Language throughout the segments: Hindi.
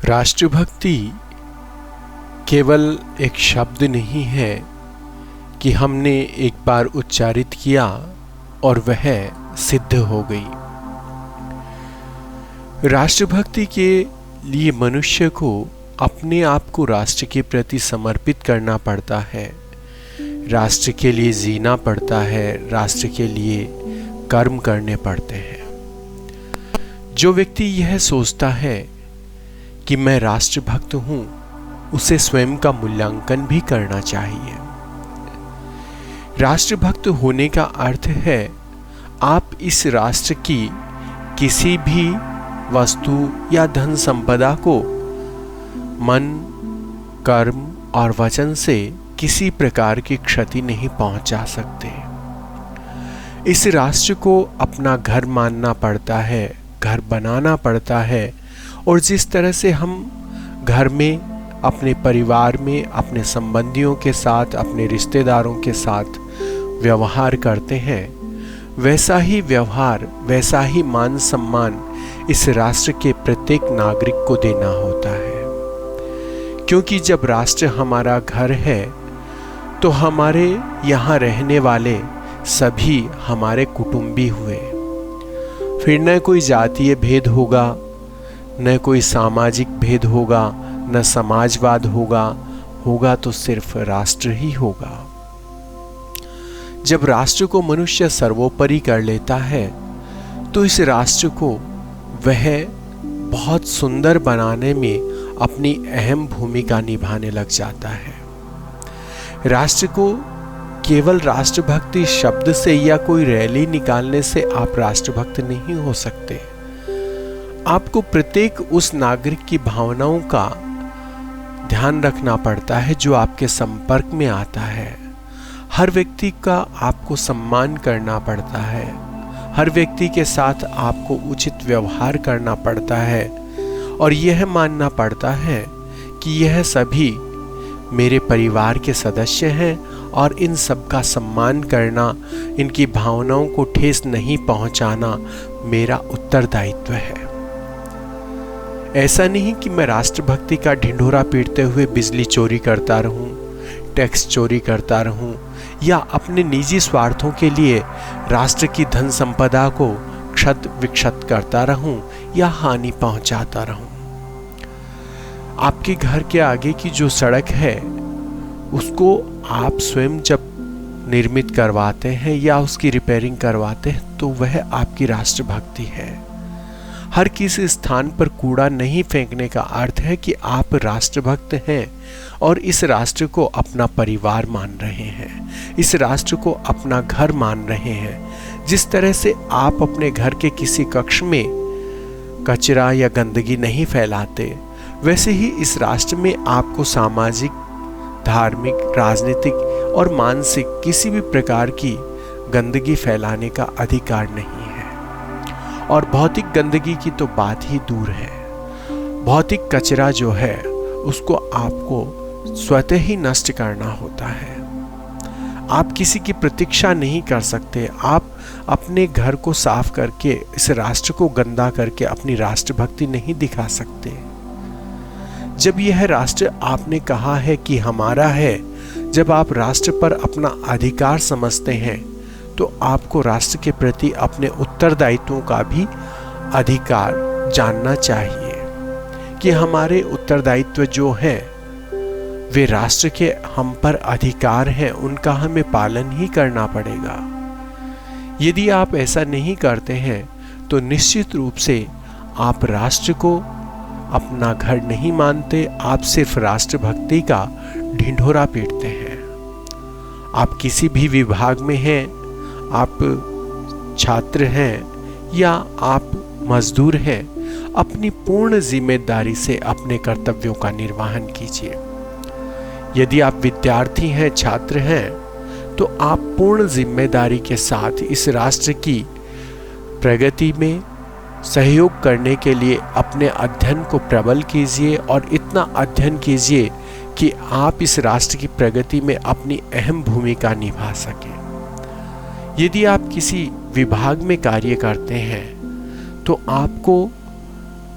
राष्ट्रभक्ति केवल एक शब्द नहीं है कि हमने एक बार उच्चारित किया और वह सिद्ध हो गई। राष्ट्रभक्ति के लिए मनुष्य को अपने आप को राष्ट्र के प्रति समर्पित करना पड़ता है, राष्ट्र के लिए जीना पड़ता है, राष्ट्र के लिए कर्म करने पड़ते हैं। जो व्यक्ति यह सोचता है कि मैं राष्ट्रभक्त हूं, उसे स्वयं का मूल्यांकन भी करना चाहिए। राष्ट्रभक्त होने का अर्थ है आप इस राष्ट्र की किसी भी वस्तु या धन संपदा को मन, कर्म और वचन से किसी प्रकार की क्षति नहीं पहुंचा सकते। इस राष्ट्र को अपना घर मानना पड़ता है, घर बनाना पड़ता है, और जिस तरह से हम घर में, अपने परिवार में, अपने संबंधियों के साथ, अपने रिश्तेदारों के साथ व्यवहार करते हैं, वैसा ही व्यवहार, वैसा ही मान सम्मान इस राष्ट्र के प्रत्येक नागरिक को देना होता है। क्योंकि जब राष्ट्र हमारा घर है तो हमारे यहाँ रहने वाले सभी हमारे कुटुंबी हुए। फिर न कोई जातीय भेद होगा, न कोई सामाजिक भेद होगा, न समाजवाद होगा तो सिर्फ राष्ट्र ही होगा। जब राष्ट्र को मनुष्य सर्वोपरि कर लेता है तो इस राष्ट्र को वह बहुत सुंदर बनाने में अपनी अहम भूमिका निभाने लग जाता है। राष्ट्र को केवल राष्ट्रभक्ति शब्द से या कोई रैली निकालने से आप राष्ट्रभक्त नहीं हो सकते। आपको प्रत्येक उस नागरिक की भावनाओं का ध्यान रखना पड़ता है जो आपके संपर्क में आता है। हर व्यक्ति का आपको सम्मान करना पड़ता है, हर व्यक्ति के साथ आपको उचित व्यवहार करना पड़ता है और यह मानना पड़ता है कि यह सभी मेरे परिवार के सदस्य हैं और इन सब का सम्मान करना, इनकी भावनाओं को ठेस नहीं पहुंचाना मेरा उत्तरदायित्व है। ऐसा नहीं कि मैं राष्ट्रभक्ति का ढिंढोरा पीटते हुए बिजली चोरी करता रहूं, टैक्स चोरी करता रहूं या अपने निजी स्वार्थों के लिए राष्ट्र की धन संपदा को क्षत विक्षत करता रहूं या हानि पहुंचाता रहूं। आपके घर के आगे की जो सड़क है उसको आप स्वयं जब निर्मित करवाते हैं या उसकी रिपेयरिंग करवाते हैं तो वह आपकी राष्ट्रभक्ति है। हर किसी स्थान पर कूड़ा नहीं फेंकने का अर्थ है कि आप राष्ट्रभक्त हैं और इस राष्ट्र को अपना परिवार मान रहे हैं, इस राष्ट्र को अपना घर मान रहे हैं। जिस तरह से आप अपने घर के किसी कक्ष में कचरा या गंदगी नहीं फैलाते, वैसे ही इस राष्ट्र में आपको सामाजिक, धार्मिक, राजनीतिक और मानसिक किसी भी प्रकार की गंदगी फैलाने का अधिकार नहीं है। और भौतिक गंदगी की तो बात ही दूर है। भौतिक कचरा जो है उसको आपको स्वतः ही नष्ट करना होता है। आप किसी की प्रतीक्षा नहीं कर सकते। आप अपने घर को साफ करके इस राष्ट्र को गंदा करके अपनी राष्ट्रभक्ति नहीं दिखा सकते। जब यह राष्ट्र आपने कहा है कि हमारा है, जब आप राष्ट्र पर अपना अधिकार समझते हैं तो आपको राष्ट्र के प्रति अपने उत्तरदायित्वों का भी अधिकार जानना चाहिए कि हमारे उत्तरदायित्व जो हैं वे राष्ट्र के हम पर अधिकार हैं, उनका हमें पालन ही करना पड़ेगा। यदि आप ऐसा नहीं करते हैं तो निश्चित रूप से आप राष्ट्र को अपना घर नहीं मानते, आप सिर्फ राष्ट्रभक्ति का ढिंढोरा पीटते हैं। आप किसी भी विभाग में हैं, आप छात्र हैं या आप मजदूर हैं, अपनी पूर्ण जिम्मेदारी से अपने कर्तव्यों का निर्वहन कीजिए। यदि आप विद्यार्थी हैं, छात्र हैं, तो आप पूर्ण जिम्मेदारी के साथ इस राष्ट्र की प्रगति में सहयोग करने के लिए अपने अध्ययन को प्रबल कीजिए और इतना अध्ययन कीजिए कि आप इस राष्ट्र की प्रगति में अपनी अहम भूमिका निभा सकें। यदि आप किसी विभाग में कार्य करते हैं तो आपको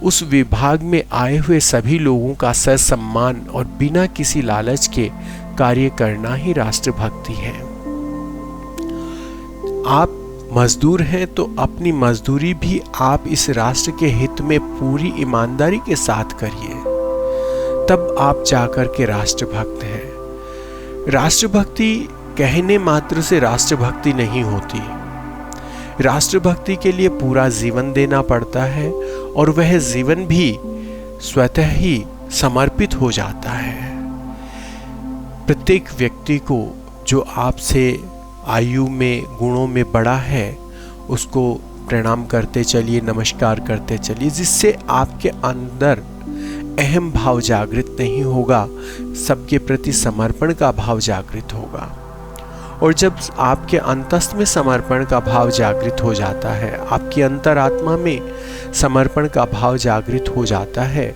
उस विभाग में आए हुए सभी लोगों का ससम्मान और बिना किसी लालच के कार्य करना ही राष्ट्रभक्ति है। आप मजदूर हैं तो अपनी मजदूरी भी आप इस राष्ट्र के हित में पूरी ईमानदारी के साथ करिए, तब आप जाकर के राष्ट्रभक्त हैं। राष्ट्रभक्ति कहने मात्र से राष्ट्रभक्ति नहीं होती। राष्ट्रभक्ति के लिए पूरा जीवन देना पड़ता है और वह जीवन भी स्वतः ही समर्पित हो जाता है। प्रत्येक व्यक्ति को जो आपसे आयु में गुणों में बड़ा है उसको प्रणाम करते चलिए, नमस्कार करते चलिए, जिससे आपके अंदर अहम भाव जागृत नहीं होगा, सबके प्रति समर्पण का भाव जागृत होगा। और जब आपके अंतस्थ में समर्पण का भाव जागृत हो जाता है, आपकी अंतरात्मा में समर्पण का भाव जागृत हो जाता है,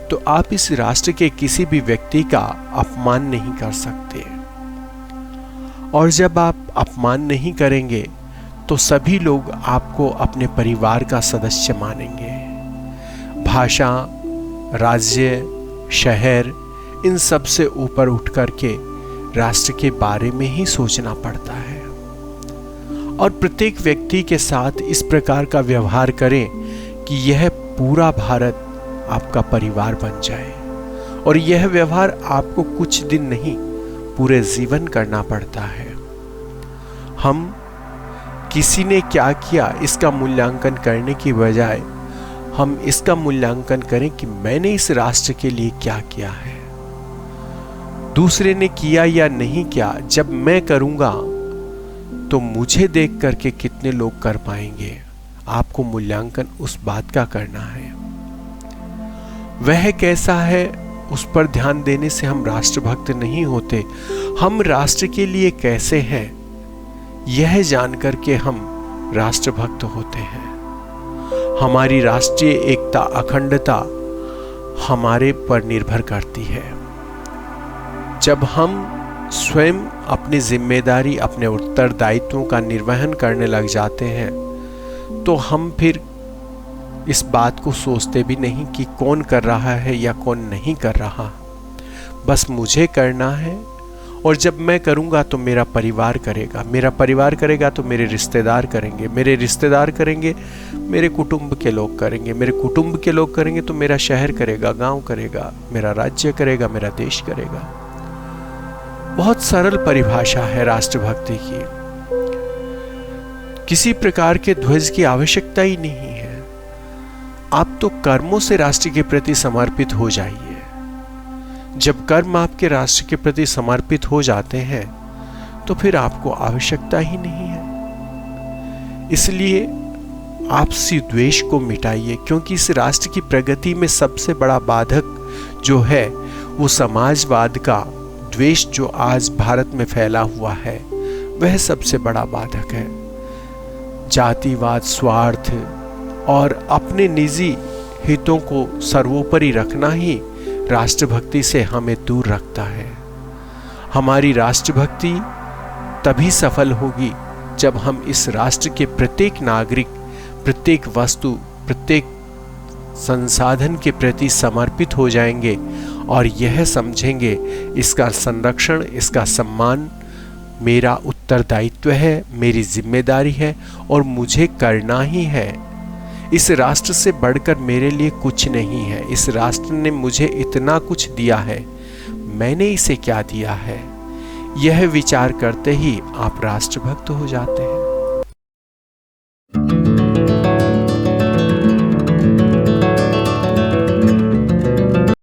तो आप इस राष्ट्र के किसी भी व्यक्ति का अपमान नहीं कर सकते। और जब आप अपमान नहीं करेंगे तो सभी लोग आपको अपने परिवार का सदस्य मानेंगे। भाषा, राज्य, शहर, इन सब से ऊपर उठ करके राष्ट्र के बारे में ही सोचना पड़ता है। और प्रत्येक व्यक्ति के साथ इस प्रकार का व्यवहार करें कि यह पूरा भारत आपका परिवार बन जाए। और यह व्यवहार आपको कुछ दिन नहीं, पूरे जीवन करना पड़ता है। हम किसी ने क्या किया इसका मूल्यांकन करने की बजाय हम इसका मूल्यांकन करें कि मैंने इस राष्ट्र के लिए क्या किया है। दूसरे ने किया या नहीं किया, जब मैं करूंगा तो मुझे देख करके कितने लोग कर पाएंगे। आपको मूल्यांकन उस बात का करना है। वह कैसा है उस पर ध्यान देने से हम राष्ट्रभक्त नहीं होते। हम राष्ट्र के लिए कैसे हैं यह जानकर के हम राष्ट्रभक्त होते हैं। हमारी राष्ट्रीय एकता, अखंडता हमारे पर निर्भर करती है। जब हम स्वयं अपनी जिम्मेदारी, अपने उत्तरदायित्वों का निर्वहन करने लग जाते हैं तो हम फिर इस बात को सोचते भी नहीं कि कौन कर रहा है या कौन नहीं कर रहा। बस मुझे करना है, और जब मैं करूंगा तो मेरा परिवार करेगा, मेरा परिवार करेगा तो मेरे रिश्तेदार करेंगे, मेरे रिश्तेदार करेंगे मेरे कुटुंब के लोग करेंगे, मेरे कुटुंब के लोग करेंगे तो मेरा शहर करेगा, गांव करेगा, मेरा राज्य करेगा, मेरा देश करेगा। बहुत सरल परिभाषा है राष्ट्रभक्ति की। किसी प्रकार के ध्वज की आवश्यकता ही नहीं है। आप तो कर्मों से राष्ट्र के प्रति समर्पित हो जाइए। जब कर्म आपके राष्ट्र के प्रति समर्पित हो जाते हैं तो फिर आपको आवश्यकता ही नहीं है। इसलिए आपसी द्वेष को मिटाइए, क्योंकि इस राष्ट्र की प्रगति में सबसे बड़ा बाधक जो है वो समाजवाद का द्वेष जो आज भारत में फैला हुआ है, वह सबसे बड़ा बाधक है। जातिवाद, स्वार्थ और अपने निजी हितों को सर्वोपरि रखना ही राष्ट्रभक्ति से हमें दूर रखता है। हमारी राष्ट्रभक्ति तभी सफल होगी जब हम इस राष्ट्र के प्रत्येक नागरिक, प्रत्येक वस्तु, प्रत्येक संसाधन के प्रति समर्पित हो जाएंगे और यह समझेंगे इसका संरक्षण, इसका सम्मान मेरा उत्तरदायित्व है, मेरी जिम्मेदारी है और मुझे करना ही है। इस राष्ट्र से बढ़कर मेरे लिए कुछ नहीं है। इस राष्ट्र ने मुझे इतना कुछ दिया है, मैंने इसे क्या दिया है, यह विचार करते ही आप राष्ट्रभक्त हो जाते हैं।